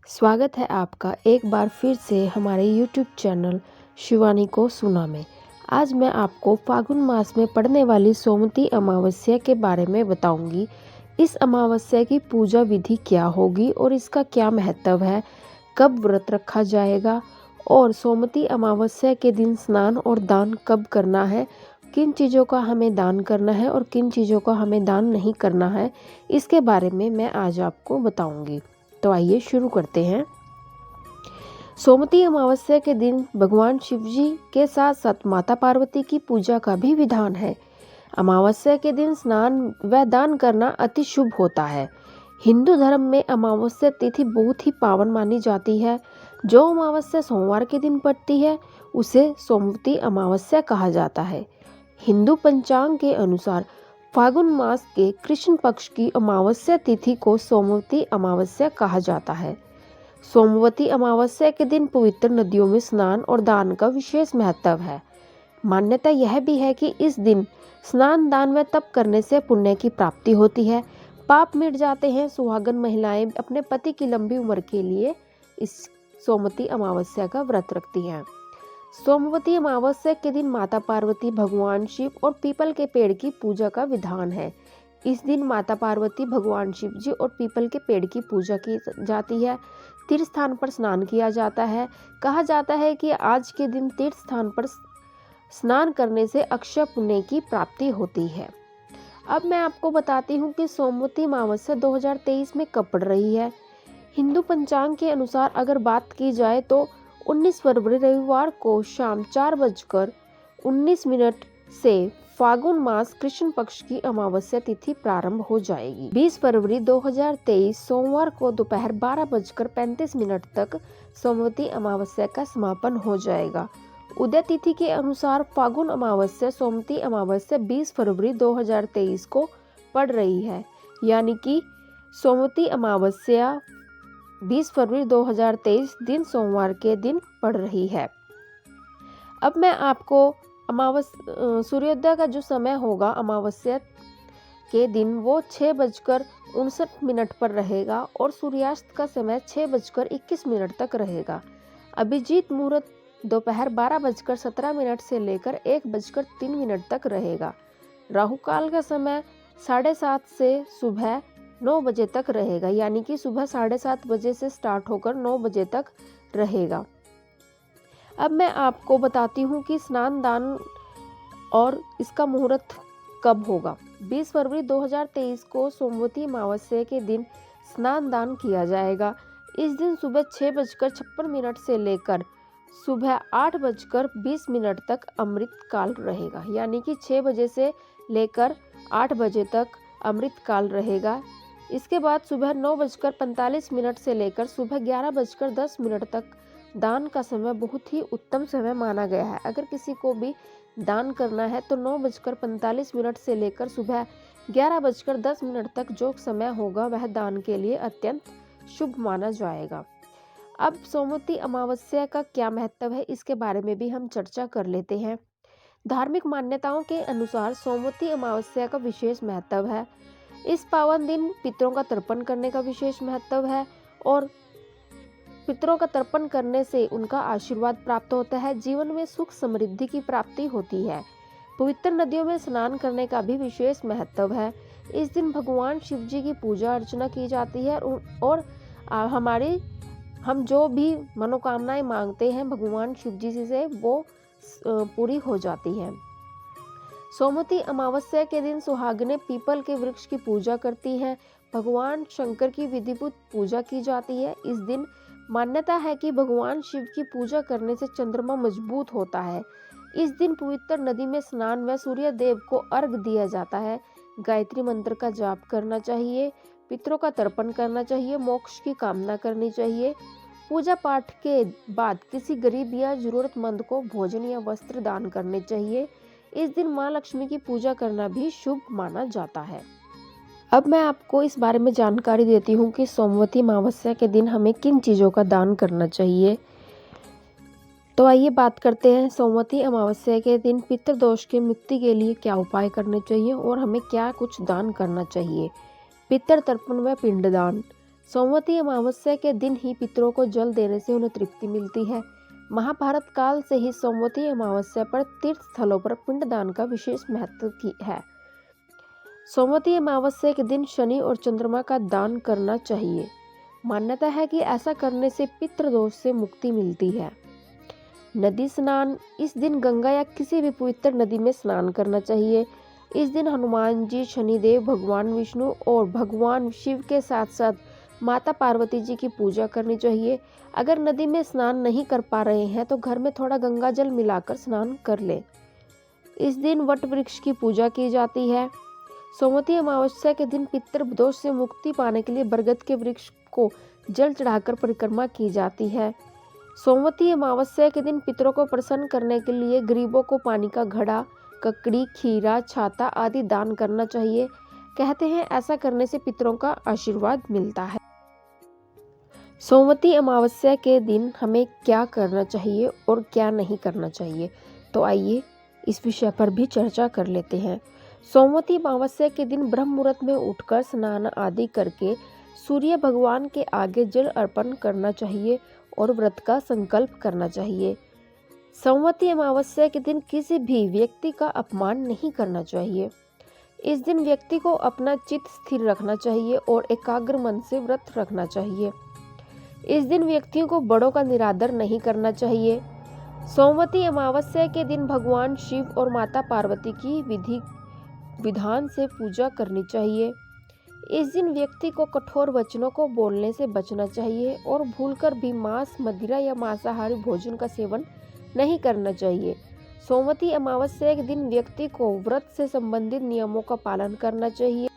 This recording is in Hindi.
स्वागत है आपका एक बार फिर से हमारे YouTube चैनल शिवानी को सुना में। आज मैं आपको फागुन मास में पड़ने वाली सोमवती अमावस्या के बारे में बताऊंगी। इस अमावस्या की पूजा विधि क्या होगी और इसका क्या महत्व है, कब व्रत रखा जाएगा और सोमवती अमावस्या के दिन स्नान और दान कब करना है, किन चीज़ों का हमें दान करना है और किन चीज़ों का हमें दान नहीं करना है, इसके बारे में मैं आज आपको बताऊंगी। तो आइए शुरू करते हैं। सोमवती अमावस्या के दिन भगवान शिव जी के साथ साथ माता पार्वती की पूजा का भी विधान है। अमावस्या के दिन स्नान व दान करना अति शुभ होता है। हिंदू धर्म में अमावस्या तिथि बहुत ही पावन मानी जाती है। जो अमावस्या सोमवार के दिन पड़ती है उसे सोमवती अमावस्या कहा जाता है। हिंदू पंचांग के अनुसार फागुन मास के कृष्ण पक्ष की अमावस्या तिथि को सोमवती अमावस्या कहा जाता है। सोमवती अमावस्या के दिन पवित्र नदियों में स्नान और दान का विशेष महत्व है। मान्यता यह भी है कि इस दिन स्नान दान व तप करने से पुण्य की प्राप्ति होती है, पाप मिट जाते हैं। सुहागन महिलाएं अपने पति की लंबी उम्र के लिए इस सोमवती अमावस्या का व्रत रखती हैं। सोमवती अमावस्या के दिन माता पार्वती, भगवान शिव और पीपल के पेड़ की पूजा का विधान है। इस दिन माता पार्वती, भगवान शिव जी और पीपल के पेड़ की पूजा की जाती है। तीर्थ स्थान पर स्नान किया जाता है। कहा जाता है कि आज के दिन तीर्थ स्थान पर स्नान करने से अक्षय पुण्य की प्राप्ति होती है। अब मैं आपको बताती हूँ कि सोमवती अमावस्या 2023 में कब पड़ रही है। हिंदू पंचांग के अनुसार अगर बात की जाए तो 19 फरवरी रविवार को शाम 4:19 से फागुन मास कृष्ण पक्ष की अमावस्या तिथि प्रारंभ हो जाएगी। 20 फरवरी 2023 सोमवार को दोपहर 12:35 तक सोमवती अमावस्या का समापन हो जाएगा। उदय तिथि के अनुसार फागुन अमावस्या सोमवती अमावस्या 20 फरवरी 2023 को पड़ रही है, यानी कि सोमवती अमावस्या 20 फरवरी 2023 दिन सोमवार के दिन पड़ रही है। अब मैं आपको सूर्योदय का जो समय होगा अमावस्या के दिन वो 6:59 पर रहेगा और सूर्यास्त का समय 6:21 तक रहेगा। अभिजीत मुहूर्त दोपहर 12:17 से लेकर 1:03 तक रहेगा। राहु काल का समय 7:30 से सुबह 9 बजे तक रहेगा, यानी कि सुबह 7:30 बजे से स्टार्ट होकर 9 बजे तक रहेगा। अब मैं आपको बताती हूँ कि स्नान दान और इसका मुहूर्त कब होगा। 20 फरवरी 2023 को सोमवती अमावस्या के दिन स्नान दान किया जाएगा। इस दिन सुबह 6:56 से लेकर सुबह 8:20 तक अमृत काल रहेगा, यानी कि 6 बजे से लेकर 8 बजे तक अमृत काल रहेगा। इसके बाद सुबह 9:45 से लेकर सुबह 11:10 तक दान का समय बहुत ही उत्तम समय माना गया है। अगर किसी को भी दान करना है तो 9:45 से लेकर सुबह 11:10 तक जो समय होगा वह दान के लिए अत्यंत शुभ माना जाएगा। अब सोमवती अमावस्या का क्या महत्व है इसके बारे में भी हम चर्चा कर लेते हैं। धार्मिक मान्यताओं के अनुसार सोमवती अमावस्या का विशेष महत्व है। इस पावन दिन पितरों का तर्पण करने का विशेष महत्व है और पितरों का तर्पण करने से उनका आशीर्वाद प्राप्त होता है। जीवन में सुख समृद्धि की प्राप्ति होती है। पवित्र नदियों में स्नान करने का भी विशेष महत्व है। इस दिन भगवान शिव जी की पूजा अर्चना की जाती है और हम जो भी मनोकामनाएं मांगते हैं भगवान शिव जी से वो पूरी हो जाती हैं। सोमवती अमावस्या के दिन सुहागिनें पीपल के वृक्ष की पूजा करती हैं। भगवान शंकर की विधिवत पूजा की जाती है। इस दिन मान्यता है कि भगवान शिव की पूजा करने से चंद्रमा मजबूत होता है। इस दिन पवित्र नदी में स्नान व सूर्य देव को अर्घ दिया जाता है। गायत्री मंत्र का जाप करना चाहिए, पितरों का तर्पण करना चाहिए, मोक्ष की कामना करनी चाहिए। पूजा पाठ के बाद किसी गरीब या जरूरतमंद को भोजन या वस्त्र दान करने चाहिए। इस दिन माँ लक्ष्मी की पूजा करना भी शुभ माना जाता है। अब मैं आपको इस बारे में जानकारी देती हूँ कि सोमवती अमावस्या के दिन हमें किन चीज़ों का दान करना चाहिए। तो आइए बात करते हैं सोमवती अमावस्या के दिन पितृदोष की मुक्ति के लिए क्या उपाय करने चाहिए और हमें क्या कुछ दान करना चाहिए। पितृ तर्पण व पिंडदान। सोमवती अमावस्या के दिन ही पितरों को जल देने से उन्हें तृप्ति मिलती है। महाभारत काल से ही सोमवती अमावस्या पर तीर्थ स्थलों पर पिंडदान का विशेष महत्व है। सोमवती अमावस्या के दिन शनि और चंद्रमा का दान करना चाहिए। मान्यता है कि ऐसा करने से पितृदोष से मुक्ति मिलती है। नदी स्नान, इस दिन गंगा या किसी भी पवित्र नदी में स्नान करना चाहिए। इस दिन हनुमान जी, शनिदेव, भगवान विष्णु और भगवान शिव के साथ साथ माता पार्वती जी की पूजा करनी चाहिए। अगर नदी में स्नान नहीं कर पा रहे हैं तो घर में थोड़ा गंगा जल मिलाकर स्नान कर लें। इस दिन वट वृक्ष की पूजा की जाती है। सोमवती अमावस्या के दिन पितृ दोष से मुक्ति पाने के लिए बरगद के वृक्ष को जल चढ़ाकर परिक्रमा की जाती है। सोमवती अमावस्या के दिन पितरों को प्रसन्न करने के लिए गरीबों को पानी का घड़ा, ककड़ी, खीरा, छाता आदि दान करना चाहिए। कहते हैं ऐसा करने से पितरों का आशीर्वाद मिलता है। सोमवती अमावस्या के दिन हमें क्या करना चाहिए और क्या नहीं करना चाहिए, तो आइए इस विषय पर भी चर्चा कर लेते हैं। सोमवती अमावस्या के दिन ब्रह्म मुहूर्त में उठकर स्नान आदि करके सूर्य भगवान के आगे जल अर्पण करना चाहिए और व्रत का संकल्प करना चाहिए। सोमवती अमावस्या के दिन किसी भी व्यक्ति का अपमान नहीं करना चाहिए। इस दिन व्यक्ति को अपना चित्त स्थिर रखना चाहिए और एकाग्र मन से व्रत रखना चाहिए। इस दिन व्यक्तियों को बड़ों का निरादर नहीं करना चाहिए। सोमवती अमावस्या के दिन भगवान शिव और माता पार्वती की विधि विधान से पूजा करनी चाहिए। इस दिन व्यक्ति को कठोर वचनों को बोलने से बचना चाहिए और भूलकर भी मांस, मदिरा या मांसाहारी भोजन का सेवन नहीं करना चाहिए। सोमवती अमावस्या के दिन व्यक्ति को व्रत से संबंधित नियमों का पालन करना चाहिए।